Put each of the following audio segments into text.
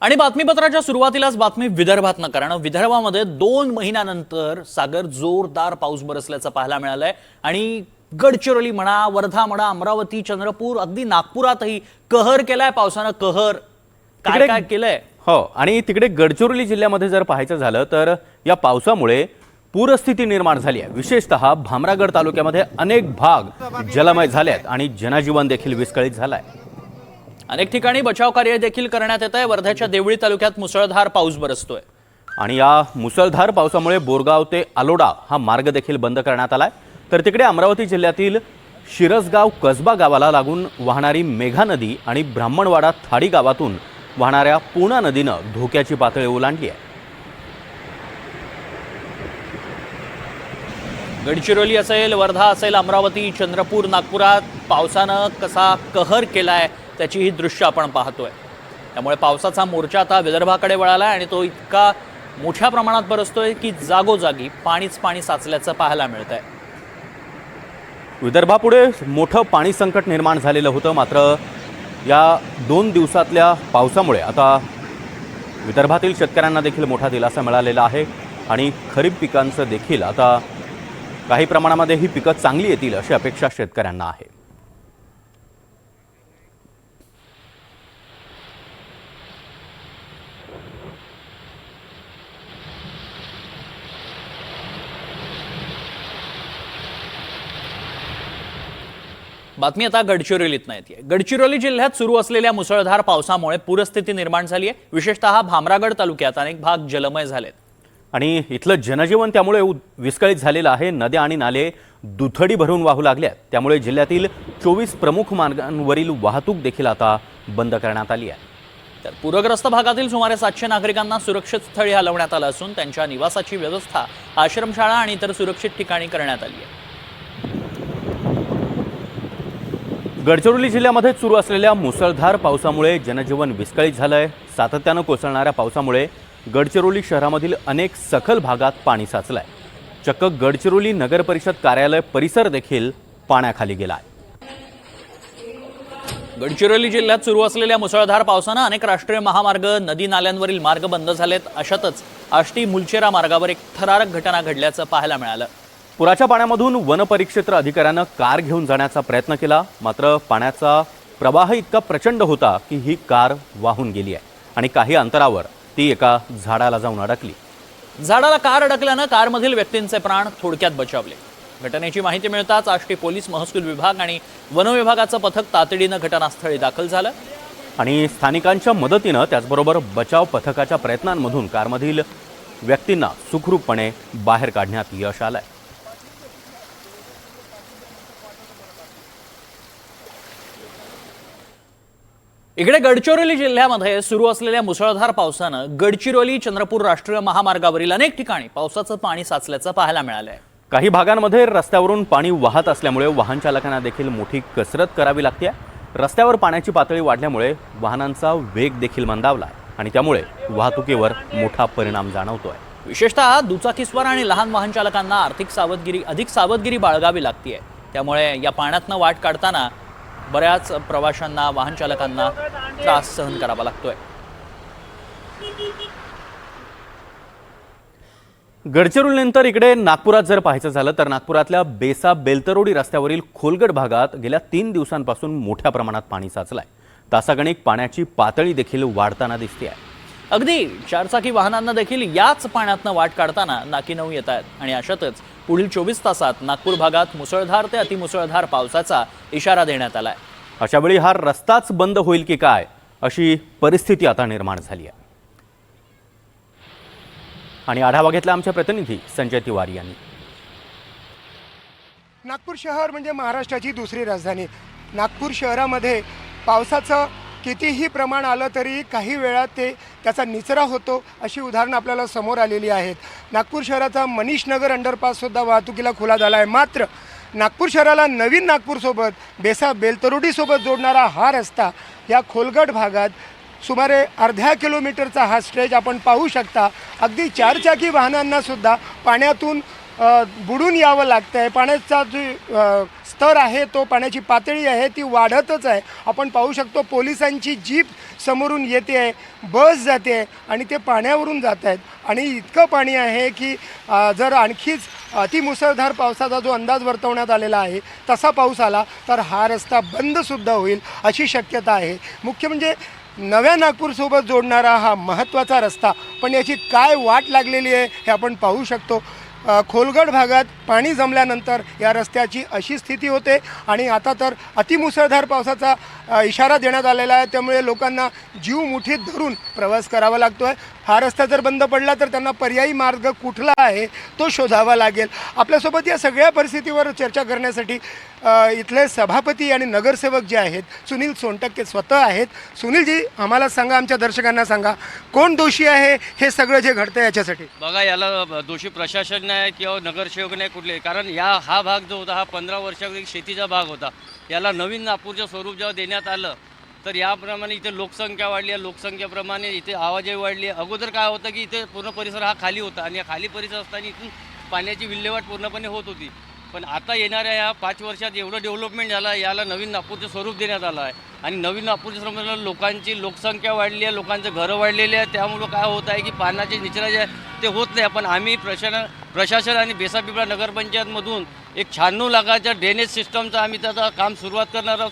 आणि बातमीपत्राच्या सुरुवातीलाच बातमी विदर्भातनं, कारण विदर्भामध्ये 2 महिन्यानंतर सागर जोरदार पाऊस बरसल्याचं पाहायला मिळालंय। आणि गडचिरोली म्हणा, वर्धा म्हणा, अमरावती, चंद्रपूर, अगदी नागपुरातही कहर केलाय पावसानं। कहर काय काय केलंय। हो, आणि तिकडे गडचिरोली जिल्ह्यामध्ये जर पाहायचं झालं तर या पावसामुळे पूरस्थिती निर्माण झाली आहे। विशेषतः भामरागड तालुक्यामध्ये अनेक भाग जलमय झालेत आणि जनजीवन देखील विस्कळीत झालंय। अनेक ठिकाणी बचाव कार्य देखील करण्यात येत आहे। वर्ध्याच्या देवळी तालुक्यात मुसळधार पाऊस बरसतोय आणि या मुसळधार पावसामुळे बोरगाव ते आलोडा हा मार्ग देखील बंद करण्यात आलाय। तर तिकडे अमरावती जिल्ह्यातील शिरसगाव कसबा गावाला लागून वाहणारी मेघा नदी आणि ब्राह्मणवाडा थाडी गावातून वाहणाऱ्या पूर्णा नदीनं धोक्याची पातळी ओलांडली आहे। गडचिरोली असेल, वर्धा असेल, अमरावती, चंद्रपूर, नागपुरात पावसानं कसा कहर केलाय त्याची ही दृश्य आपण पाहतोय। त्यामुळे पावसाचा मोर्चा आता विदर्भाकडे वळालाय आणि तो इतका मोठ्या प्रमाणात बरसतोय की जागोजागी पाणीच पाणी साचल्याचं पाहायला मिळतंय। विदर्भापुढे मोठं पाणी संकट निर्माण झालेलं होतं, मात्र या 2 दिवसातल्या पावसामुळे आता विदर्भातील शेतकऱ्यांना देखील मोठा दिलासा मिळालेला आहे आणि खरीप पिकांचं देखील आता काही प्रमाणामध्ये ही पिकं चांगली येतील अशी अपेक्षा शेतकऱ्यांना आहे। बातमी आता गडचिरोलीतनं येते। गडचिरोली जिल्ह्यात सुरू असलेल्या मुसळधार पावसामुळे पूरस्थिती निर्माण झाली आहे। विशेषतः भामरागड तालुक्यात अनेक भाग जलमय झालेत आणि इथलं जनजीवन त्यामुळे विस्कळीत झालेलं आहे। नद्या आणि नाले दुथडी भरून वाहू लागल्यात, त्यामुळे जिल्ह्यातील 24 प्रमुख मार्गांवरील वाहतूक देखील आता बंद करण्यात आली आहे। तर पूरग्रस्त भागातील सुमारे 700 नागरिकांना सुरक्षित स्थळी हलवण्यात आलं असून त्यांच्या निवासाची व्यवस्था आश्रमशाळा आणि इतर सुरक्षित ठिकाणी करण्यात आली आहे। गडचिरोली जिल्ह्यामध्ये सुरू असलेल्या मुसळधार पावसामुळे जनजीवन विस्कळीत झालंय। सातत्यानं कोसळणाऱ्या पावसामुळे गडचिरोली शहरामधील अनेक सखल भागात पाणी साचलंय। चक्क गडचिरोली नगर परिषद कार्यालय परिसर देखील पाण्याखाली गेलाय। गडचिरोली जिल्ह्यात सुरू असलेल्या मुसळधार पावसानं अनेक राष्ट्रीय महामार्ग, नदी नाल्यांवरील मार्ग बंद झालेत। अशातच आष्टी मुलचेरा मार्गावर एक थरारक घटना घडल्याचं पाहायला मिळालं। पुराच्या पाण्यामधून वनपरिक्षेत्र अधिकाऱ्यानं कार घेऊन जाण्याचा प्रयत्न केला, मात्र पाण्याचा प्रवाह इतका प्रचंड होता की ही कार वाहून गेली आहे आणि काही अंतरावर ती एका झाडाला जाऊन अडकली। झाडाला कार अडकल्यानं कारमधील व्यक्तींचे प्राण थोडक्यात बचावले। घटनेची माहिती मिळताच आष्टी पोलीस, महसूल विभाग आणि वन विभागाचं पथक तातडीनं घटनास्थळी दाखल झालं आणि स्थानिकांच्या मदतीनं त्याचबरोबर बचाव पथकाच्या प्रयत्नांमधून कारमधील व्यक्तींना सुखरूपपणे बाहेर काढण्यात यश आलंय। इकडे गडचिरोली जिल्ह्यामध्ये सुरू असलेल्या मुसळधार पावसानं गडचिरोली चंद्रपूर राष्ट्रीय महामार्गावरील अनेक ठिकाणी पावसाचं पाणी साचल्याचं पाहायला मिळालंय। काही भागांमध्ये रस्त्यावरून पाणी वाहत असल्यामुळे वाहन चालकांना देखील मोठी कसरत करावी लागते। रस्त्यावर पाण्याची पातळी वाढल्यामुळे वाहनांचा वेग देखील मंदावला आणि त्यामुळे वाहतुकीवर मोठा परिणाम जाणवतोय। विशेषतः दुचाकीस्वार आणि लहान वाहन चालकांना अधिक सावधगिरी बाळगावी लागते। त्यामुळे या पाण्यातनं वाट काढताना बऱ्याच प्रवाशांना, वाहन चालकांना त्रास सहन करावा लागतोय। गडचिरोलीनंतर इकडे नागपुरात जर पाहायचं झालं तर नागपुरातल्या बेसा बेलतरोडी रस्त्यावरील खोलगड भागात गेल्या 3 दिवसांपासून मोठ्या प्रमाणात पाणी साचलंय। तासागणिक पाण्याची पातळी देखील वाढताना दिसते आहे। अगदी चारचाकी वाहनांना देखील याच पाण्यातनं वाट काढताना नाकीनऊ येत आहेत आणि अशातच पुढील 24 तासात नागपूर भागात मुसळधार ते अतिमुसळधार पावसाचा इशारा देण्यात आलाय। अशा वेळी हा रस्ताच बंद होईल की काय अशी परिस्थिती आता निर्माण झाली आहे। आणि आढावा घेतला आमच्या प्रतिनिधी संजय तिवारी यांनी। नागपूर शहर म्हणजे महाराष्ट्राची दुसरी राजधानी। नागपूर शहरामध्ये पावसाचं कितीही प्रमाण आलं तरी काही वेळात त्याचा निचरा होतो, अशी उदाहरणं आपल्याला समोर आलेली आहेत। नागपूर शहराचा मनीष नगर अंडरपाससुद्धा वाहतुकीला खुला झाला आहे। मात्र नागपूर शहराला नवीन नागपूरसोबत बेसा बेलतरोडीसोबत जोडणारा हा रस्ता या खोलगड भागात सुमारे अर्ध्या किलोमीटरचा हा स्ट्रेच आपण पाहू शकता। अगदी चारचाकी वाहनांनासुद्धा पाण्यातून बुडून यावं लागतं आहे। पाण्याचा जो स्तर आहे तो पाण्याची पातळी आहे ती वाढतच आहे. आपण पाहू शकतो पोलिसांची जीप समोरून येते आहे, बस जाते आहे आणि ते पाण्यावरून जात आहेत आणि इतकं पाणी आहे की जर आणखीच अतिमुसळधार पावसाचा जो अंदाज वर्तवण्यात आलेला आहे तसा पाऊस आला तर हा रस्ता बंदसुद्धा होईल अशी शक्यता आहे. मुख्य म्हणजे नव्या नागपूरसोबत जोडणारा हा महत्त्वाचा रस्ता, पण याची काय वाट लागलेली आहे हे आपण पाहू शकतो. खोलगड भागात पाणी जमल्यानंतर या रस्त्याची अशी स्थिती होते आणि आता तर अतिमुसळधार पावसाचा इशारा देण्यात आलेला आहे, त्यामुळे लोकांना जीव मुठीत धरून प्रवास करावा लागतो आहे. हा रस्ता जर बंद पडला तर त्यांना पर्यायी मार्ग कुठला आहे तो शोधावा लागेल. आपल्यासोबत या सगळ्या परिस्थितीवर चर्चा करण्यासाठी इथले सभापती आणि नगरसेवक जे आहेत सुनील सोनटक्के स्वतः आहेत. सुनीलजी, आम्हाला सांगा, आमच्या दर्शकांना सांगा, कोण दोषी आहे हे सगळं जे घडतं याच्यासाठी? बघा, याला दोषी प्रशासन नाही किंवा नगरसेवक नाही कुठले, कारण हा भाग जो होता हा 15 वर्षापूर्वी शेतीचा भाग होता. याला नवीन नागपूरचं स्वरूप जेव्हा देण्यात आलं तर याप्रमाणे इथे लोकसंख्या वाढली आहे, लोकसंख्येप्रमाणे इथे आवाजही वाढली आहे. अगोदर काय होतं की इथे पूर्ण परिसर हा खाली होता आणि या खाली परिसर असताना इथून पाण्याची विल्हेवाट पूर्णपणे होत होती. पण आता येणाऱ्या या 5 वर्षात एवढं डेव्हलपमेंट झालं, याला नवीन नागपूरचं स्वरूप देण्यात आलं आहे आणि नवीन नागपूरच्या स्वरूपाला लोकांची लोकसंख्या वाढली आहे, लोकांचं घरं वाढलेली आहे. त्यामुळं काय होत आहे की पाण्याचे निचरा जे आहे ते होत नाही. पण आम्ही प्रशासन आणि बेसापिपळा नगरपंचायतमधून एक 96 लाखाच्या ड्रेनेज सिस्टमचं आम्ही त्याचं काम सुरुवात करणार आहोत.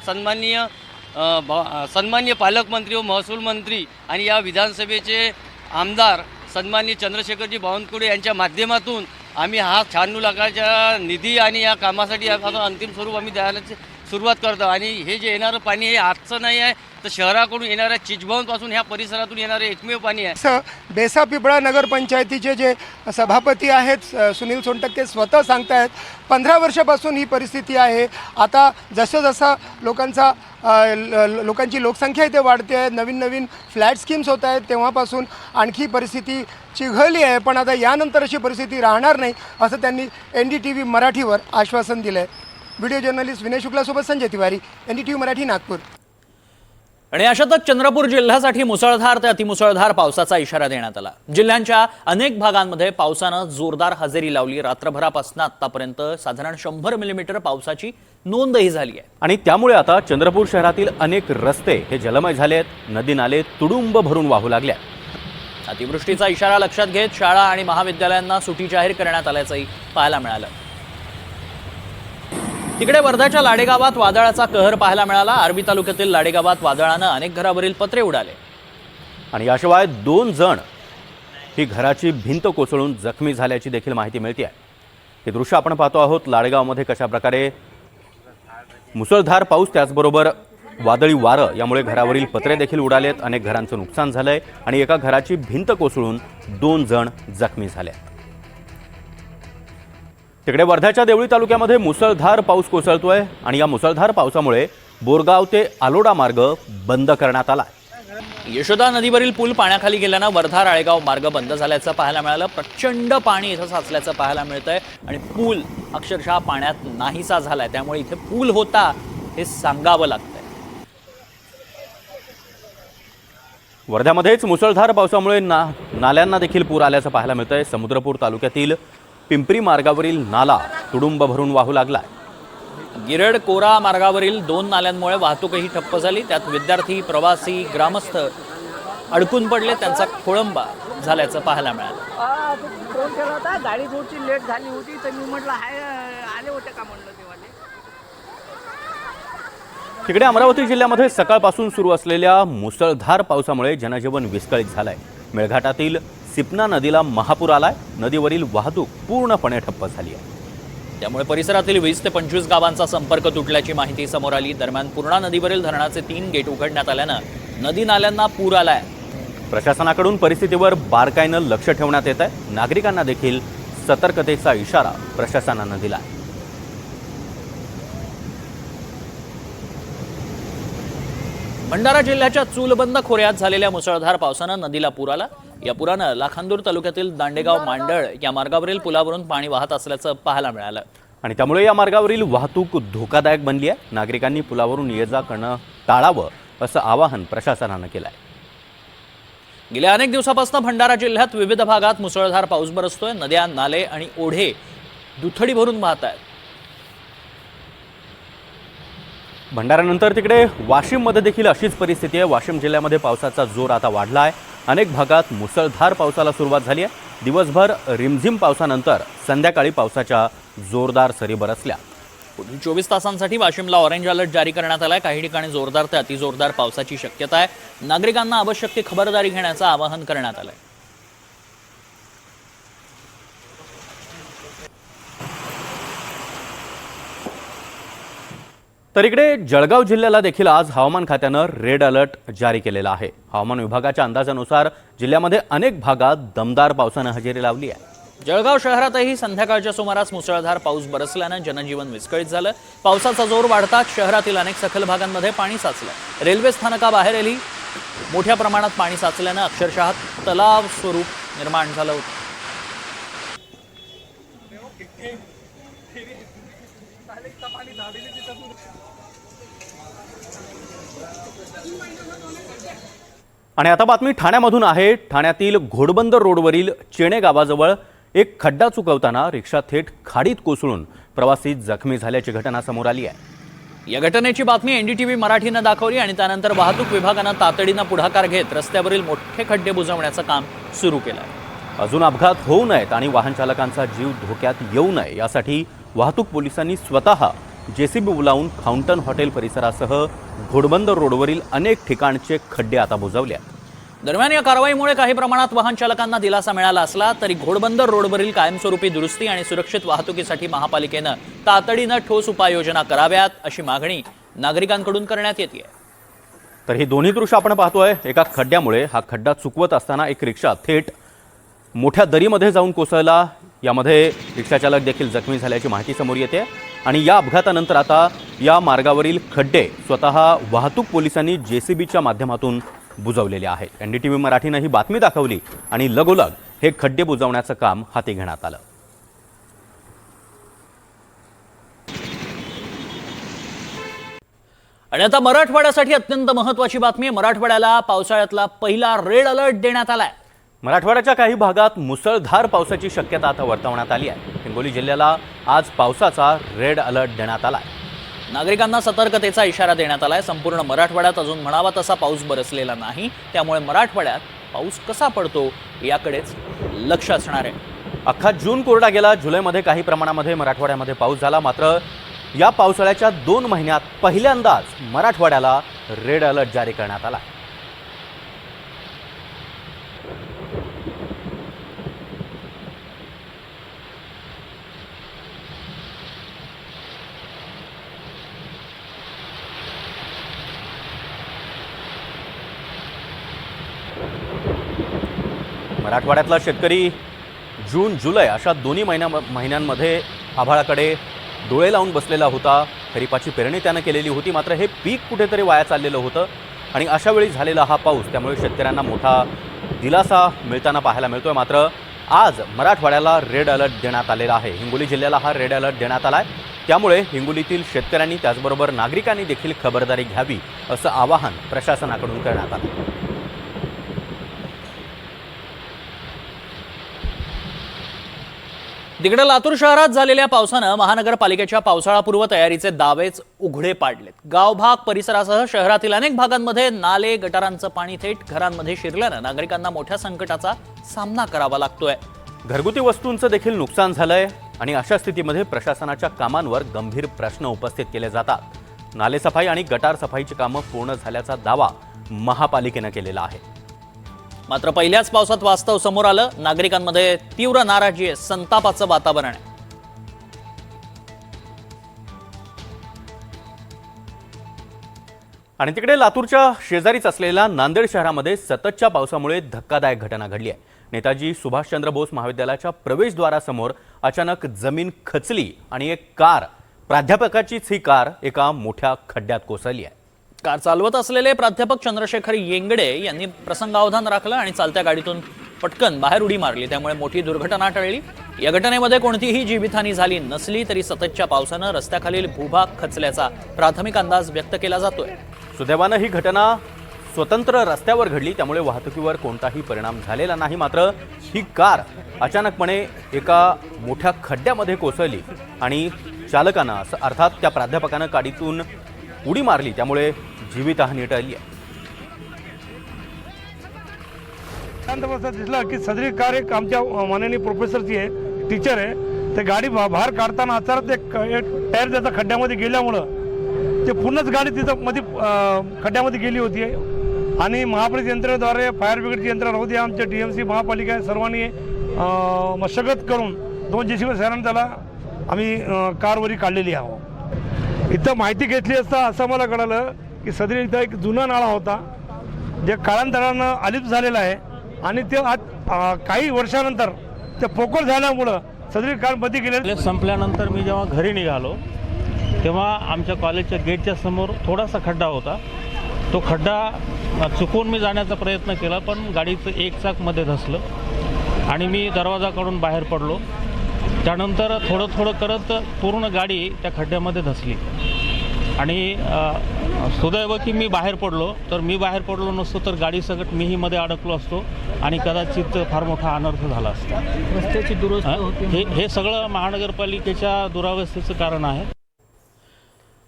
सन्माननीय पालकमंत्री व महसूल मंत्री आणि या विधानसभेचे आमदार सन्माननीय चंद्रशेखरजी बावनकुळे यांच्या माध्यमातून आम्ही हा 96 लाखाच्या निधी आणि या कामासाठी याचं अंतिम स्वरूप आम्ही द्यायला सुरुवात करतो. आणि हे जे येणारं पाणी हे आजचं नाही आहे, तर शहराकडून येणाऱ्या चिचभाऊंपासून ह्या परिसरातून येणारे एकमेव पाणी आहे. असं बेसापिपळा नगरपंचायतीचे जे सभापती आहेत सुनील सोनटक्के स्वतः सांगतायत 15 वर्षापासून ही परिस्थिती आहे. आता जसं लोकांची लोकसंख्या इथे वाढते आहे, नवीन फ्लॅट स्कीम्स होत आहेत, तेव्हापासून आणखी परिस्थिती चिघळली आहे. पण आता यानंतर अशी परिस्थिती राहणार नाही असं त्यांनी NDTV मराठीवर आश्वासन दिलं आहे. व्हिडिओ जर्नलिस्ट विनय शुक्लासोबत संजय तिवारी, NDTV मराठी, नागपूर. आणि अशातच चंद्रपूर जिल्ह्यासाठी मुसळधार ते अतिमुसळधार पावसाचा इशारा देण्यात आला. जिल्ह्यांच्या अनेक भागांमध्ये पावसानं जोरदार हजेरी लावली. रात्रभरापासून आतापर्यंत साधारण 100 मिलीमीटर पावसाची नोंदही झाली आहे. आणि त्यामुळे आता चंद्रपूर शहरातील अनेक रस्ते हे जलमय झाले आहेत, नदी नाले तुडुंब भरून वाहू लागले आहेत. अतिवृष्टीचा इशारा लक्षात घेत शाळा आणि महाविद्यालयांना सुटी जाहीर करण्यात आल्याचंही पाहायला मिळालं. तिकडे वर्ध्याच्या लाडेगावात वादळाचा कहर पाहायला मिळाला. आर्वी तालुक्यातील लाडेगावात वादळानं अनेक घरावरील पत्रे उडाले आणि याशिवाय 2 जण ही घराची भिंत कोसळून जखमी झाल्याची देखील माहिती मिळते आहे. हे दृश्य आपण पाहतो आहोत. लाडेगावमध्ये कशा प्रकारे मुसळधार पाऊस त्याचबरोबर वादळी वारं यामुळे घरावरील पत्रे देखील उडालेत, अनेक घरांचं नुकसान झालंय आणि एका घराची भिंत कोसळून 2 जण जखमी झाले. तिकडे वर्ध्याच्या देवळी तालुक्यामध्ये मुसळधार पाऊस कोसळतोय आणि या मुसळधार पावसामुळे बोरगाव ते आलोडा मार्ग बंद करण्यात आला. यशोदा नदीवरील पूल पाण्याखाली गेल्यानं वर्धा राळेगाव मार्ग बंद झाल्याचं पाहायला मिळालं. प्रचंड पाणी इथं साचल्याचं पाहायला मिळतंय आणि पूल अक्षरशः पाण्यात नाहीसा झालाय. त्यामुळे इथे पूल होता हे सांगावं लागतंय. वर्ध्यामध्येच मुसळधार पावसामुळे नाल्यांना देखील पूर आल्याचं पाहायला मिळतंय. समुद्रपूर तालुक्यातील पिंपरी मार्गावरील नाला तुडुंब भरून वाहू लागलाय. गिरड कोरा मार्गावरील 2 नाल्यांमुळे वाहतूकही ठप्प झाली. त्यात विद्यार्थी, प्रवासी, ग्रामस्थ अडकून पडले. त्यांचा खोळंबा झाल्याचं पाहायला मिळालं. फोन केला होता, गाडी थोडीशी लेट झाली होती तर मी म्हटलं आले होते का म्हणलं तेव्हा. तिकडे अमरावती जिल्ह्यामध्ये सकाळपासून सुरू असलेल्या मुसळधार पावसामुळे जनजीवन विस्कळीत झालंय. मेळघाटातील सिपना नदीला महापूर आलाय. नदीवरील वाहतूक पूर्णपणे ठप्प झाली आहे. त्यामुळे परिसरातील 20 ते 25 गावांचा संपर्क तुटल्याची माहिती समोर आली. दरम्यान पूर्णा नदीवरील धरणाचे 3 गेट उघडण्यात आल्यानं नदी नाल्यांना पूर आलाय. प्रशासनाकडून परिस्थितीवर बारकाईनं लक्ष ठेवण्यात येत आहे. नागरिकांना देखील सतर्कतेचा इशारा प्रशासनानं दिला. भंडारा जिल्ह्याच्या चूलबंद खोऱ्यात झालेल्या मुसळधार पावसानं नदीला पूर आला. या पुरानं लाखांदूर तालुक्यातील दांडेगाव मांडळ या मार्गावरील पुलावरून पाणी वाहत असल्याचं पाहायला मिळालं आणि त्यामुळे या मार्गावरील वाहतूक धोकादायक बनली आहे. नागरिकांनी पुलावरून ये जा करणं टाळावं असं आवाहन प्रशासनानं केलं आहे. गेल्या अनेक दिवसापासून भंडारा जिल्ह्यात विविध भागात मुसळधार पाऊस बरसतोय. नद्या, नाले आणि ओढे दुथडी भरून वाहत आहेत. भंडाऱ्यानंतर तिकडे वाशिममध्ये देखील अशीच परिस्थिती आहे। वाशिम जिल्ह्यामध्ये पावसाचा जोर आता वाढला आहे। अनेक भागात मुसळधार पावसाला सुरुवात झाली आहे। दिवसभर रिमझिम पावसानंतर संध्याकाळी पावसाच्या जोरदार सरी बरसल्या। पुढील 24 तासांसाठी वाशिमला ऑरेंज अलर्ट जारी करण्यात आलाय। काही ठिकाणी जोरदार ते अतिजोरदार पावसाची शक्यता आहे। नागरिकांना आवश्यक ती खबरदारी घेण्याचं आवाहन करण्यात आलंय। तर इकडे जळगाव जिल्ह्याला देखील आज हवामान खात्यानं रेड अलर्ट जारी केलेला आहे। हवामान विभागाच्या अंदाजानुसार जिल्ह्यामध्ये अनेक भागात दमदार पावसानं हजेरी लावली आहे। जळगाव शहरातही संध्याकाळच्या सुमारास मुसळधार पाऊस बरसल्यानं जनजीवन विस्कळीत झालं। पावसाचा जोर वाढताच शहरातील अनेक सखल भागांमध्ये पाणी साचलं। रेल्वे स्थानकाबाहेरही मोठ्या प्रमाणात पाणी साचल्यानं अक्षरशः तलाव स्वरूप निर्माण झालं होतं। आणि आता बातमी ठाण्यामधून आहे। ठाण्यातील घोडबंदर रोडवरील चेणे गावाजवळ एक खड्डा चुकवताना रिक्षा थेट खाडीत कोसळून प्रवासी जखमी झाल्याची घटना समोर आली आहे। या घटनेची बातमी एनडीटीव्ही मराठीनं दाखवली आणि त्यानंतर वाहतूक विभागानं तातडीनं पुढाकार घेत रस्त्यावरील मोठे खड्डे बुजवण्याचं काम सुरू केलं आहे। अजून अपघात होऊ नयेत आणि वाहन चालकांचा जीव धोक्यात येऊ नये यासाठी वाहतूक पोलिसांनी स्वतः जेसीबी बोलावून फाउंटन हॉटेल परिसरासह घोडबंदर रोडवरील अनेक ठिकाणचे खड्डे आता बुजवले आहेत। दरम्यान या कारवाईमुळे काही प्रमाणात वाहन चालकांना दिलासा मिळाला असला तरी घोडबंदर रोडवरील कायमस्वरूपी दुरुस्ती आणि सुरक्षित वाहतुकीसाठी महापालिकेनं तातडीनं ठोस उपाययोजना कराव्यात अशी मागणी नागरिकांकडून करण्यात येते। तर ही दोन्ही दृश्य आपण पाहतोय। एका खड्ड्यामुळे हा खड्डा चुकवत असताना एक रिक्षा थेट मोठ्या दरीमध्ये जाऊन कोसळला। यामध्ये रिक्षाचालक देखील जखमी झाल्याची माहिती समोर येते आणि या अपघातानंतर आता या मार्गावरील खड्डे स्वतः वाहतूक पोलिसांनी जेसीबीच्या माध्यमातून बुजवलेले आहेत। एनडीटीव्ही मराठीनं ही बातमी दाखवली आणि लगोलग हे खड्डे बुजवण्याचं काम हाती घेण्यात आलं। आणि आता मराठवाड्यासाठी अत्यंत महत्त्वाची बातमी आहे। मराठवाड्याला पावसाळ्यातला पहिला रेड अलर्ट देण्यात आलाय। मराठवाड्याच्या काही भागात मुसळधार पावसाची शक्यता आता वर्तवण्यात आली आहे। हिंगोली जिल्ह्याला आज पावसाचा रेड अलर्ट देण्यात आलाय। नागरिकांना सतर्कतेचा इशारा देण्यात आलाय। संपूर्ण मराठवाड्यात अजून म्हणावा तसा पाऊस बरसलेला नाही, त्यामुळे मराठवाड्यात पाऊस कसा पडतो याकडेच लक्ष असणार आहे। अख्खा जून कोरडा गेला। जुलैमध्ये काही प्रमाणामध्ये मराठवाड्यामध्ये पाऊस झाला, मात्र या पावसाळ्याच्या 2 महिन्यात पहिल्यांदाच मराठवाड्याला रेड अलर्ट जारी करण्यात आला। मराठवाड्यातला शेतकरी जून जुलै अशा दोन्ही महिन्यांमध्ये आभाळाकडे डोळे लावून बसलेला होता। खरीपाची पेरणी त्यानं केलेली होती, मात्र हे पीक कुठेतरी वाया चाललेलं होतं आणि अशा वेळी झालेला हा पाऊस त्यामुळे शेतकऱ्यांना मोठा दिलासा मिळताना पाहायला मिळतोय। मात्र आज मराठवाड्याला रेड अलर्ट देण्यात आलेला आहे। हिंगोली जिल्ह्याला हा रेड अलर्ट देण्यात आला आहे, त्यामुळे हिंगोलीतील शेतकऱ्यांनी त्याचबरोबर नागरिकांनी देखील खबरदारी घ्यावी असं आवाहन प्रशासनाकडून करण्यात आलं। तिकडे लातूर शहरात झालेल्या पावसानं महानगरपालिकेच्या पावसाळापूर्व तयारीचे दावेच उघडे पाडलेत। गावभाग परिसरासह शहरातील अनेक भागांमध्ये नाले गटारांचं पाणी थेट घरांमध्ये शिरल्यानं नागरिकांना मोठ्या संकटाचा सामना करावा लागतोय। घरगुती वस्तूंचं देखील नुकसान झालंय आणि अशा स्थितीमध्ये प्रशासनाच्या कामांवर गंभीर प्रश्न उपस्थित केले जातात। नालेसफाई आणि गटार सफाईची कामं पूर्ण झाल्याचा दावा महापालिकेनं केलेला आहे। मात्र पहिल्याच पावसात वास्तव समोर आलं। नागरिकांमध्ये तीव्र नाराजी आहे, संतापाचं वातावरण आहे। आणि तिकडे लातूरच्या शेजारीच असलेल्या नांदेड शहरामध्ये सततच्या पावसामुळे धक्कादायक घटना घडली आहे। नेताजी सुभाषचंद्र बोस महाविद्यालयाच्या प्रवेशद्वारासमोर अचानक जमीन खचली आणि एक कार, प्राध्यापकाचीच ही कार, एका मोठ्या खड्ड्यात कोसळली आहे। कार चालवत असलेले प्राध्यापक चंद्रशेखर येंगडे यांनी प्रसंगावधान राखलं आणि चालत्या गाडीतून पटकन बाहेर उडी मारली, त्यामुळे मोठी दुर्घटना टळली। या घटनेमध्ये कोणतीही जीवितहानी झाली नसली तरी सततच्या पावसानं रस्त्याखालील भूभाग खचल्याचा प्राथमिक अंदाज व्यक्त केला जातोय। सुदैवानं ही घटना स्वतंत्र रस्त्यावर घडली, त्यामुळे वाहतुकीवर कोणताही परिणाम झालेला नाही। मात्र ही कार अचानकपणे एका मोठ्या खड्ड्यामध्ये कोसळली आणि चालकानं, अर्थात त्या प्राध्यापकानं गाडीतून उडी मारली, त्यामुळे जीवितहानी टळली आहे. शांत दिसला की सदरी कार एक आमच्या माननीय प्रोफेसरची आहे, टीचर आहे. ते गाडी बाहेर काढताना अचानक एक टायर त्याचा खड्ड्यामध्ये गेल्यामुळं ते पूर्णच गाडी तिथं मध्ये खड्ड्यामध्ये गेली होती. आणि महापालिका यंत्रणेद्वारे फायर ब्रिगेडची यंत्रणा होती, आमच्या DMC महापालिका सर्वांनी मशगत करून 2 JCB सहाय्याने त्याला आम्ही कारवरी काढलेली आहोत. इथं माहिती घेतली असता असं मला कळालं की सदरी इथं एक जुना नाळा होता जे काळांतरानं अलिप्त झालेला आहे आणि ते आज काही वर्षानंतर ते पोकळ झाल्यामुळं सदरी कार मध्ये गेले. कॉलेज संपल्यानंतर मी जेव्हा घरी निघालो तेव्हा आमच्या कॉलेजच्या गेटच्या समोर थोडासा खड्डा होता. तो खड्डा चुकून मी जाण्याचा प्रयत्न केला, पण गाडीचं एक चाक मध्ये धसलं आणि मी दरवाजा काढून बाहेर पडलो. त्यानंतर थोडं करत पूर्ण गाडी त्या खड्ड्यामध्ये धसली आणि सुदैव की मी बाहेर पडलो. तर मी बाहेर पडलो नसतो तर गाडी सगळं मीही मध्ये अडकलो असतो आणि कदाचित फार मोठा अनर्थ झाला असता. रस्त्याची दुरुस्ती हे सगळं महानगरपालिकेच्या दुरावस्थेचं कारण आहे.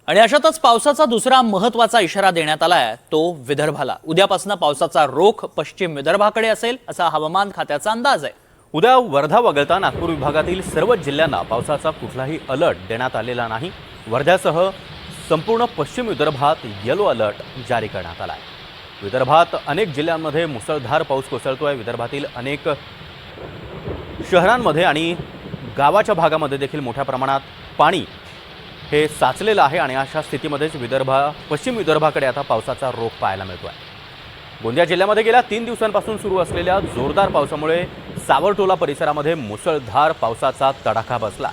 आणि अशातच पावसाचा दुसरा महत्त्वाचा इशारा देण्यात आला आहे, तो विदर्भाला. उद्यापासून पावसाचा रोख पश्चिम विदर्भाकडे असेल असा हवामान खात्याचा अंदाज आहे. उद्या वर्धा वगळता नागपूर विभागातील सर्वच जिल्ह्यांना पावसाचा कुठलाही अलर्ट देण्यात आलेला नाही. वर्ध्यासह संपूर्ण पश्चिम विदर्भात येलो अलर्ट जारी करण्यात आला आहे. विदर्भात अनेक जिल्ह्यांमध्ये मुसळधार पाऊस कोसळतोय. विदर्भातील अनेक शहरांमध्ये आणि गावाच्या भागामध्ये देखील मोठ्या प्रमाणात पाणी हे साचलेलं आहे आणि अशा स्थितीमध्येच पश्चिम विदर्भाकडे आता पावसाचा रोख पाहायला मिळतो आहे. गोंदिया जिल्ह्यामध्ये गेल्या 3 दिवसांपासून सुरू असलेल्या जोरदार पावसामुळे सावरटोला परिसरामध्ये मुसळधार पावसाचा तडाखा बसला.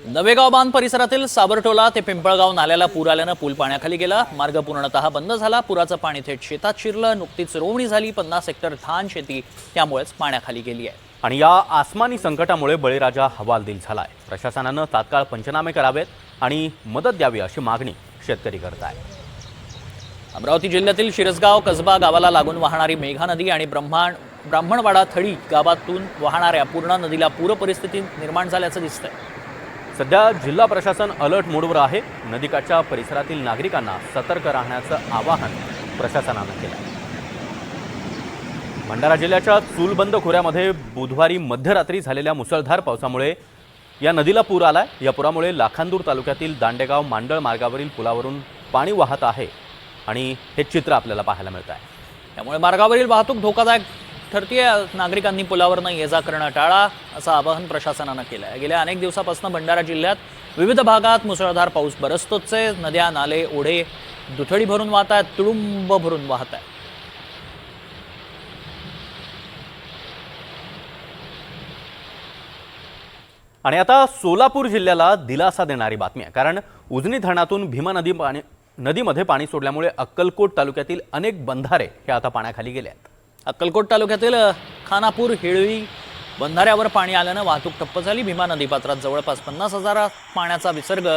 नवेगाव बांध परिसरातील साबरटोला ते पिंपळगाव नाल्याला पूर आल्यानं पूल पाण्याखाली गेला. मार्ग पूर्णतः बंद झाला. पुराचं पाणी थेट शेतात शिरलं. नुकतीच रोवणी झाली. 50 हेक्टर धान शेती त्यामुळेच पाण्याखाली गेली आहे. आणि या आसमानी संकटामुळे बळीराजा हवालदिल झाला आहे. प्रशासनानं तात्काळ पंचनामे करावेत आणि मदत द्यावी अशी मागणी शेतकरी करत आहे. अमरावती जिल्ह्यातील शिरसगाव कसबा गावाला लागून वाहणारी मेघा नदी आणि ब्राह्मणवाडा थडी गावातून वाहणाऱ्या पूर्णा नदीला पूर परिस्थिती निर्माण झाल्याचं दिसतंय. सध्या जिल्हा प्रशासन अलर्ट मोडवर आहे. नदीकाठच्या परिसरातील नागरिकांना सतर्क राहण्याचं आवाहन प्रशासनानं केलं आहे. भंडारा जिल्ह्याच्या चूलबंद खोऱ्यामध्ये बुधवारी मध्यरात्री झालेल्या मुसळधार पावसामुळे या नदीला पूर आलाय. या पुरामुळे लाखांदूर तालुक्यातील दांडेगाव मांडळ मार्गावरील पुलावरून पाणी वाहत आहे आणि हे चित्र आपल्याला पाहायला मिळत आहे. त्यामुळे मार्गावरील वाहतूक धोकादायक ठरतीये. नागरिकांनी पुलावरनं ये जा करणं टाळा असं आवाहन प्रशासनानं केलं आहे. गेल्या अनेक दिवसापासून भंडारा जिल्ह्यात विविध भागात मुसळधार पाऊस बरसतोच आहे. नद्या नाले ओढे दुथडी भरून वाहत आहेत, तुडुंब भरून वाहत आहेत. आणि आता सोलापूर जिल्ह्याला दिलासा देणारी बातमी आहे, कारण उजनी धरणातून भीमा नदीमध्ये पाणी सोडल्यामुळे अक्कलकोट तालुक्यातील अनेक बंधारे हे आता पाण्याखाली गेले आहेत. अक्कलकोट तालुक्यातील खानापूर हिळवी बंधाऱ्यावर पाणी आल्यानं वाहतूक ठप्प झाली. भीमा नदीपात्रात जवळपास 50,000 पाण्याचा विसर्ग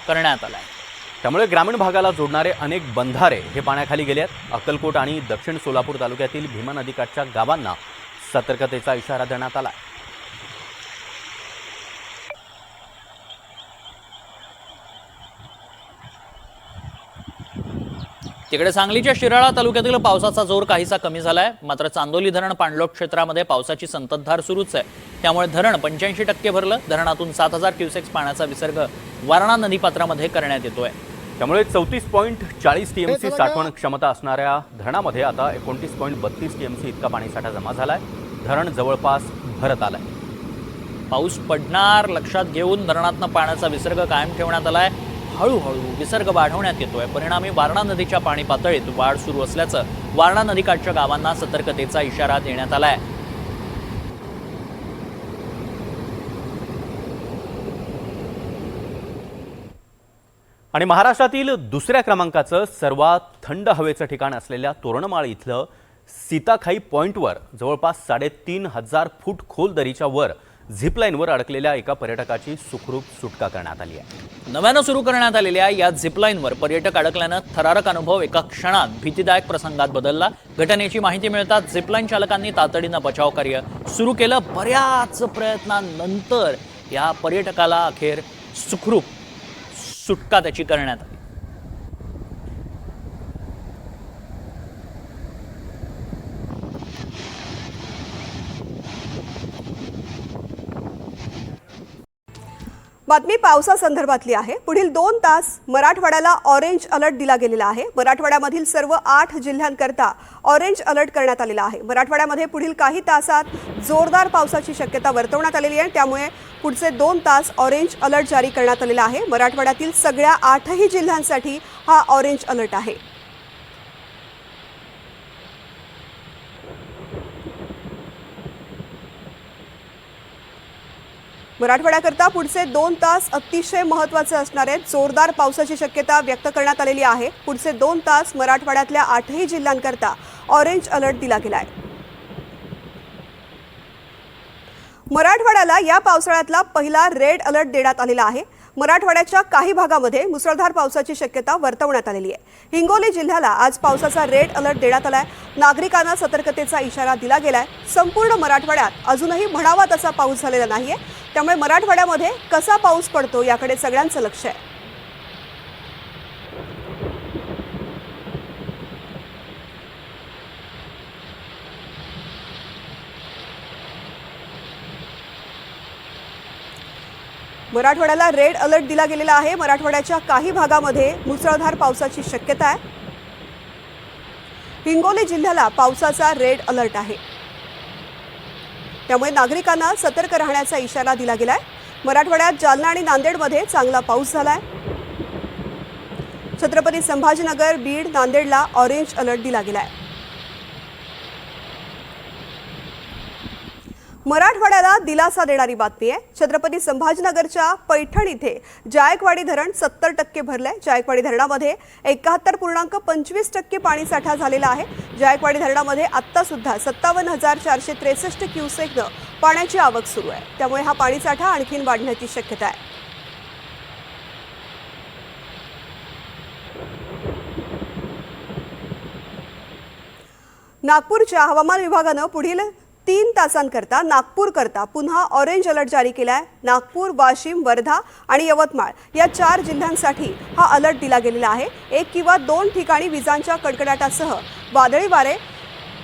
करण्यात आला आहे. त्यामुळे ग्रामीण भागाला जोडणारे अनेक बंधारे हे पाण्याखाली गेले आहेत. अक्कलकोट आणि दक्षिण सोलापूर तालुक्यातील भीमा नदीकाठच्या गावांना सतर्कतेचा इशारा देण्यात आला आहे. तिकडे सांगलीच्या शिराळा तालुक्यातील पावसाचा जोर काहीसा कमी झालाय. मात्र चांदोली धरण पाणलोट क्षेत्रामध्ये पावसाची संततधार सुरूच आहे. त्यामुळे धरण 85% भरलं. धरणातून 7,000 क्युसेक्स पाण्याचा विसर्ग वारणा नदीपात्रामध्ये करण्यात येतोय. त्यामुळे 34.40 TMC साठवण क्षमता असणाऱ्या धरणामध्ये आता 29.32 TMC इतका पाणीसाठा जमा झालाय. धरण जवळपास भरत आलाय. पाऊस पडणार लक्षात घेऊन धरणातनं पाण्याचा विसर्ग कायम ठेवण्यात आलाय. हळूहळू विसर्ग वाढवण्यात येतोय. परिणामी वारणा नदीच्या पाणी पातळीत वाढ सुरू असल्याचं वारणा नदीकाठच्या गावांना सतर्कतेचा इशारा देण्यात आलाय. आणि महाराष्ट्रातील दुसऱ्या क्रमांकाचं सर्वात थंड हवेचं ठिकाण असलेल्या तोरणमाळ इथलं सीताखाई पॉइंटवर जवळपास 3,500 फूट खोल दरीच्या वर झिपलाईनवर अडकलेल्या एका पर्यटकाची सुखरूप सुटका करण्यात आली आहे. नव्यानं सुरू करण्यात आलेल्या या झिपलाईनवर पर्यटक अडकल्यानं थरारक अनुभव एका क्षणात भीतीदायक प्रसंगात बदलला. घटनेची माहिती मिळताच झिपलाईन चालकांनी तातडीनं बचाव कार्य सुरू केलं. बऱ्याच प्रयत्नांनंतर या पर्यटकाला अखेर सुखरूप सुटका त्याची करण्यात आली. बातमी पावसासंदर्भातली आहे। पुढील 2 तास मराठवाड्याला ऑरेंज अलर्ट दिला गेलेला आहे। मराठवाड्यामधील सर्व 8 जिल्ह्यांकरता ऑरेंज अलर्ट करण्यात आलेला आहे। मराठवाड्यामध्ये पुढील काही तासात जोरदार पावसाची शक्यता वर्तवण्यात आलेली आहे। त्यामुळे पुढचे 2 तास ऑरेंज अलर्ट जारी करण्यात आलेला आहे। मराठवाड्यातील सगळ्या 8ही जिल्ह्यांसाठी हा ऑरेंज अलर्ट आहे। मराठवाड्याकरता पुढचे 2 तास अतिशय महत्त्वाचे असणार आहेत। जोरदार पावसाची शक्यता व्यक्त करण्यात आलेली आहे। पुढचे 2 तास मराठवाड्यातल्या 8ही जिल्ह्यांकरता ऑरेंज अलर्ट दिला गेला आहे। मराठवाड्याला या पावसाळ्यातला पहिला रेड अलर्ट देण्यात आलेला आहे। मराठवाड्याच्या काही भागामध्ये मुसळधार पावसाची शक्यता वर्तवण्यात आलेली आहे। हिंगोली जिल्ह्याला आज पावसाचा रेड अलर्ट देण्यात आलाय। नागरिकांना सतर्कतेचा इशारा दिला गेलाय। संपूर्ण मराठवाड्यात अजूनही म्हणावा तसा पाऊस झालेला नाहीये। त्यामुळे मराठवाड्यामध्ये कसा पाऊस पडतो याकडे सगळ्यांचं लक्ष आहे। मराठवाड्याला रेड अलर्ट दिला गेलेला आहे। मराठवाड्याच्या काही भागामध्ये मुसळधार पावसाची शक्यता आहे। हिंगोली जिल्ह्याला पावसाचा रेड अलर्ट आहे। त्यामुळे नागरिकांना सतर्क राहण्याचा इशारा दिला गेलाय। मराठवाड्यात जालना आणि नांदेडमध्ये चांगला पाऊस झालाय। छत्रपती संभाजीनगर, बीड, नांदेडला ऑरेंज अलर्ट दिला गेलाय। मराठवाड्याला दिलासा देणारी बातमी आहे। छत्रपती संभाजीनगरच्या पैठण इथे जायकवाडी धरण 70% भरलंय। जायकवाडी धरणामध्ये 71.25% पाणीसाठा झालेला आहे। जायकवाडी धरणामध्ये आत्ता सुद्धा 57,463 क्युसेकनं पाण्याची आवक सुरू आहे। त्यामुळे हा पाणीसाठा आणखीन वाढण्याची शक्यता आहे। नागपूरच्या हवामान विभागानं पुढील 3 तासांकरता नागपूरकरता पुन्हा ऑरेंज अलर्ट जारी केलाय। नागपूर, वाशिम, वर्धा आणि यवतमाळ या 4 जिल्ह्यांसाठी हा अलर्ट दिला गेलेला आहे। 1 किंवा 2 ठिकाणी विजांच्या कडकडाटासह वादळी वारे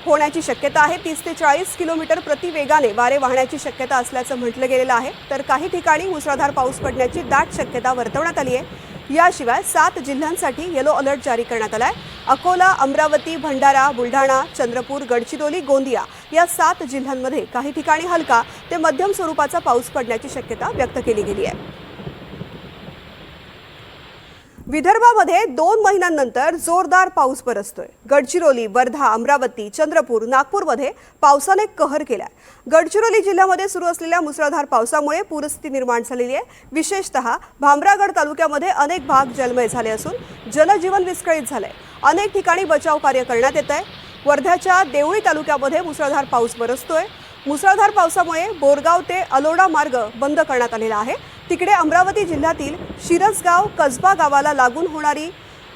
होण्याची शक्यता आहे। 30 ते 40 किलोमीटर प्रति वेगाने वारे वाहण्याची शक्यता असल्याचं म्हटलं गेलेलं आहे। तर काही ठिकाणी मुसळधार पाऊस पडण्याची दाट शक्यता वर्तवण्यात आली आहे। याशिवाय 7 जिल्ह्यांसाठी येलो अलर्ट जारी करण्यात आलाय। अकोला, अमरावती, भंडारा, बुलढाणा, चंद्रपूर, गडचिरोली, गोंदिया या 7 जिल्ह्यांमध्ये काही ठिकाणी हलका ते मध्यम स्वरूपाचा पाऊस पडण्याची शक्यता व्यक्त केली गेली आहे। विदर्भामध्ये 2 महिन्यांनंतर जोरदार पाऊस बरसतोय। गडचिरोली, वर्धा, अमरावती, चंद्रपूर, नागपूरमध्ये पावसाने कहर केलाय। गडचिरोली जिल्ह्यामध्ये सुरू असलेल्या मुसळधार पावसामुळे पूरस्थिती निर्माण झालेली आहे। विशेषतः भामरागड तालुक्यामध्ये अनेक भाग जलमय झाले असून जनजीवन विस्कळीत झालंय। अनेक ठिकाणी बचाव कार्य करण्यात येत आहे। वर्ध्याच्या देवळी तालुक्यामध्ये मुसळधार पाऊस बरसतोय। मुसळधार पावसामुळे बोरगाव ते अलोडा मार्ग बंद करण्यात आलेला आहे। तिकडे अमरावती जिल्ह्यातील शिरसगाव कसबा गावाला लागून होणारी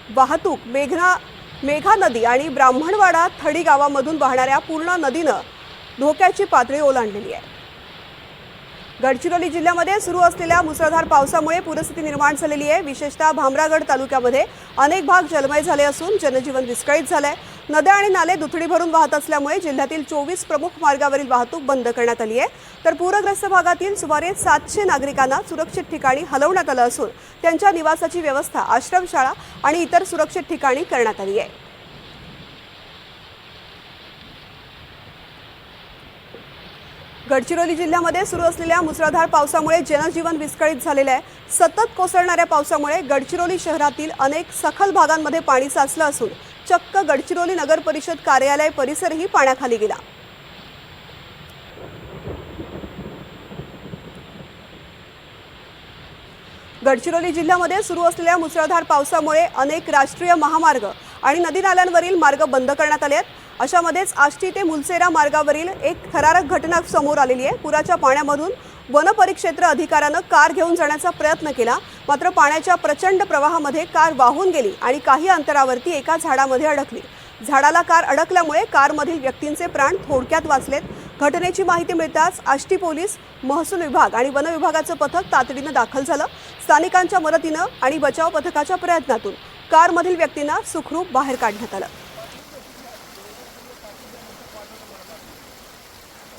वाहतूक मेघा नदी आणि ब्राह्मणवाडा थडी गावामधून वाहणाऱ्या पूर्णा नदीनं धोक्याची पातळी ओलांडलेली आहे। गडचिरोली जिल्ह्यामध्ये सुरू असलेल्या मुसळधार पावसामुळे पूरस्थिती निर्माण झालेली आहे। विशेषतः भामरागड तालुक्यामध्ये अनेक भाग जलमय झाले असून जनजीवन विस्कळीत झालंय। नद्या आणि नाले दुथडी भरून वाहत असल्यामुळे जिल्ह्यातील 24 प्रमुख मार्गावरील वाहतूक बंद करण्यात आली आहे। तर पूरग्रस्त भागातील सुमारे 700 नागरिकांना सुरक्षित ठिकाणी हलवण्यात आलं असून त्यांच्या निवासाची व्यवस्था आश्रमशाळा आणि इतर सुरक्षित ठिकाणी करण्यात आली आहे। गडचिरोली जिल्ह्यामध्ये सुरू असलेल्या मुसळधार पावसामुळे जनजीवन विस्कळीत झालेलं आहे। सतत कोसळणाऱ्या पावसामुळे गडचिरोली शहरातील अनेक सखल भागांमध्ये पाणी साचलं असून चक्क गडचिरोली नगर परिषद कार्यालय परिसरही पाण्याखाली गेला। गडचिरोली जिल्ह्यामध्ये सुरू असलेल्या मुसळधार पावसामुळे अनेक राष्ट्रीय महामार्ग आणि नदी नाल्यांवरील मार्ग बंद करण्यात आले आहेत। अशामध्येच आष्टी ते मुलसेरा मार्गावरील एक थरारक घटना समोर आलेली आहे। पुराच्या पाण्यामधून वनपरिक्षेत्र अधिकाऱ्यानं कार घेऊन जाण्याचा प्रयत्न केला, मात्र पाण्याच्या प्रचंड प्रवाहामध्ये कार वाहून गेली आणि काही अंतरावरती एका झाडामध्ये अडकली। झाडाला कार अडकल्यामुळे कारमधील व्यक्तींचे प्राण थोडक्यात वाचलेत। घटनेची माहिती मिळताच आष्टी पोलीस, महसूल विभाग आणि वन विभागाचं पथक तातडीनं दाखल झालं। स्थानिकांच्या मदतीनं आणि बचाव पथकाच्या प्रयत्नातून कारमधील व्यक्तींना सुखरूप बाहेर काढण्यात आलं।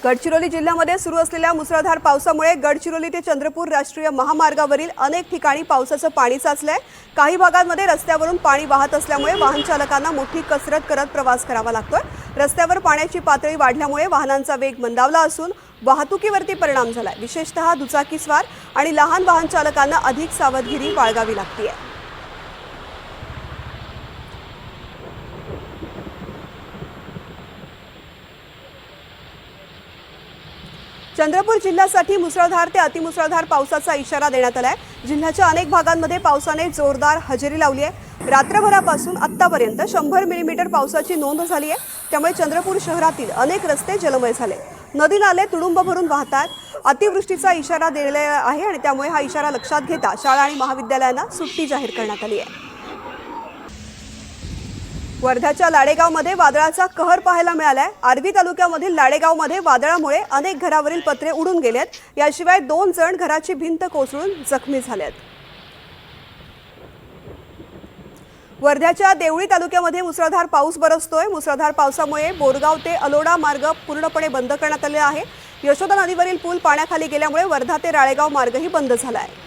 गडचिरोली जिल्ह्यामध्ये सुरू असलेल्या मुसळधार पावसामुळे गडचिरोली ते चंद्रपूर राष्ट्रीय महामार्गावरील अनेक ठिकाणी पावसाचं पाणी साचलंय। काही भागांमध्ये रस्त्यावरून पाणी वाहत असल्यामुळे वाहन चालकांना मोठी कसरत करत प्रवास करावा लागतोय। रस्त्यावर पाण्याची पातळी वाढल्यामुळे वाहनांचा वेग मंदावला असून वाहतुकीवरती परिणाम झालाय। विशेषतः दुचाकीस्वार आणि लहान वाहन चालकांना अधिक सावधगिरी बाळगावी लागते। चंद्रपूर जिल्ह्यासाठी मुसळधार ते अतिमुसळधार पावसाचा इशारा देण्यात आलाय। जिल्ह्याच्या अनेक भागांमध्ये पावसाने जोरदार हजेरी लावली आहे। रात्रभरापासून आतापर्यंत 100 मिलीमीटर पावसाची नोंद झाली आहे। त्यामुळे चंद्रपूर शहरातील अनेक रस्ते जलमय झाले, नदी नाले तुडुंब भरून वाहतात। अतिवृष्टीचा इशारा दिलेला आहे आणि त्यामुळे हा इशारा लक्षात घेता शाळा आणि महाविद्यालयांना सुट्टी जाहीर करण्यात आली आहे। वर्ध्याच्या लाडेगावमध्ये वादळाचा कहर पाहायला मिळालाय। आर्वी तालुक्यामधील लाडेगावमध्ये वादळामुळे अनेक घरावरील पत्रे उडून गेलेत। याशिवाय 2 जण घराची भिंत कोसळून जखमी झालेत। वर्ध्याच्या देवळी तालुक्यामध्ये मुसळधार पाऊस बरसतोय। मुसळधार पावसामुळे बोरगाव ते अलोडा मार्ग पूर्णपणे बंद करण्यात आले आहे। यशोदा नदीवरील पूल पाण्याखाली गेल्यामुळे वर्धा ते राळेगाव मार्गही बंद झाला आहे।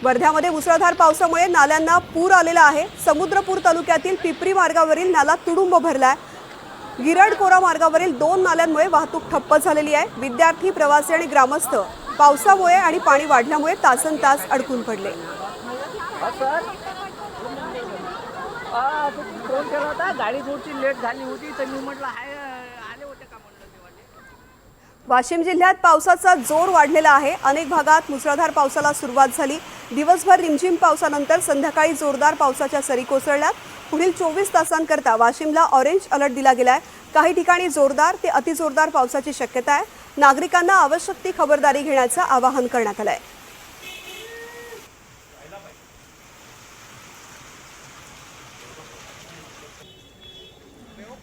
वर्ध्यामध्ये मुसळधार पावसामुळे नाल्यांना पूर आलेला आहे। समुद्रपूर तालुक्यातील पिपरी मार्गावरील नाला तुडुंब भरलाय। गिरडकोरा मार्गावरील 2 नाल्यांमुळे वाहतूक ठप्प झालेली आहे। विद्यार्थी, प्रवासी आणि ग्रामस्थ पावसामुळे आणि पाणी वाढल्यामुळे तासनतास अडकून पडले। फोन केला होता, गाडी थोडीशी लेट झाली होती तर मी म्हटलं हाय आले होते का म्हणलं तेव्हा। वाशिम जिल्ह्यात पावसाचा जोर वाढलेला आहे। अनेक भागात मुसळधार पावसाला सुरुवात झाली। दिवसभर रिमझिम पावसानंतर संध्याकाळी जोरदार पावसाच्या सरी कोसळल्यात। पुढील 24 तासांकरता वाशिमला ऑरेंज अलर्ट दिला गेलाय। काही ठिकाणी जोरदार ते अतिजोरदार पावसाची शक्यता आहे। नागरिकांना आवश्यक ती खबरदारी घेण्याचं आवाहन करण्यात आलंय।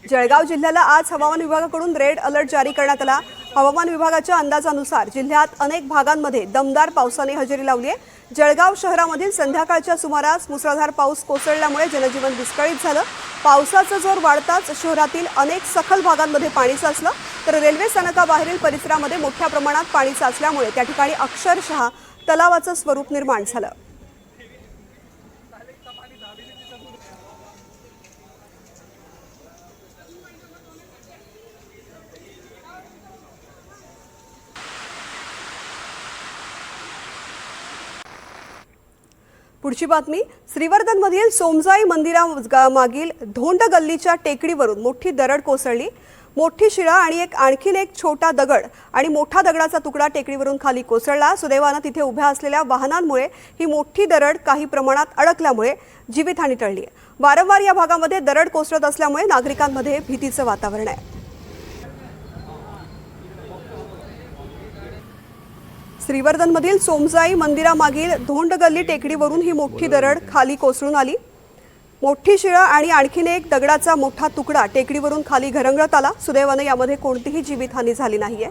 जळगाव जिल्ह्याला आज हवामान विभागाकडून रेड अलर्ट जारी करण्यात आला। हवामान विभागाच्या अंदाजानुसार जिल्ह्यात अनेक भागांमध्ये दमदार पावसाने हजेरी लावली आहे। जळगाव शहरामधील संध्याकाळच्या सुमारास मुसळधार पाऊस कोसळल्यामुळे जनजीवन विस्कळीत झालं। पावसाचा जोर वाढताच शहरातील अनेक सखल भागांमध्ये पाणी साचलं, तर रेल्वे स्थानकाबाहेरील परिसरामध्ये मोठ्या प्रमाणात पाणी साचल्यामुळे त्या ठिकाणी अक्षरशः तलावाचं स्वरूप निर्माण झालं। पुढची बातमी, श्रीवर्धनमधील सोमजाई मंदिरामागील धोंड गल्लीच्या टेकडीवरून मोठी दरड कोसळली। मोठी शिळा आणि आणखीन एक छोटा दगड आणि मोठा दगडाचा तुकडा टेकडीवरून खाली कोसळला। सुदैवानं तिथे उभ्या असलेल्या वाहनांमुळे ही मोठी दरड काही प्रमाणात अडकल्यामुळे जीवितहानी टळली आहे। वारंवार या भागामध्ये दरड कोसळत असल्यामुळे नागरिकांमध्ये भीतीचं वातावरण आहे। श्रीवर्धनमधील सोमजाई मंदिरामागील धोंड गल्ली टेकडीवरून ही मोठी दरड खाली कोसळून आली। मोठी शिळा आणि आणखीन एक दगडाचा मोठा तुकडा टेकडीवरून खाली घरंगळत आला। सुदैवाने यामध्ये कोणतीही जीवितहानी झाली नाहीये।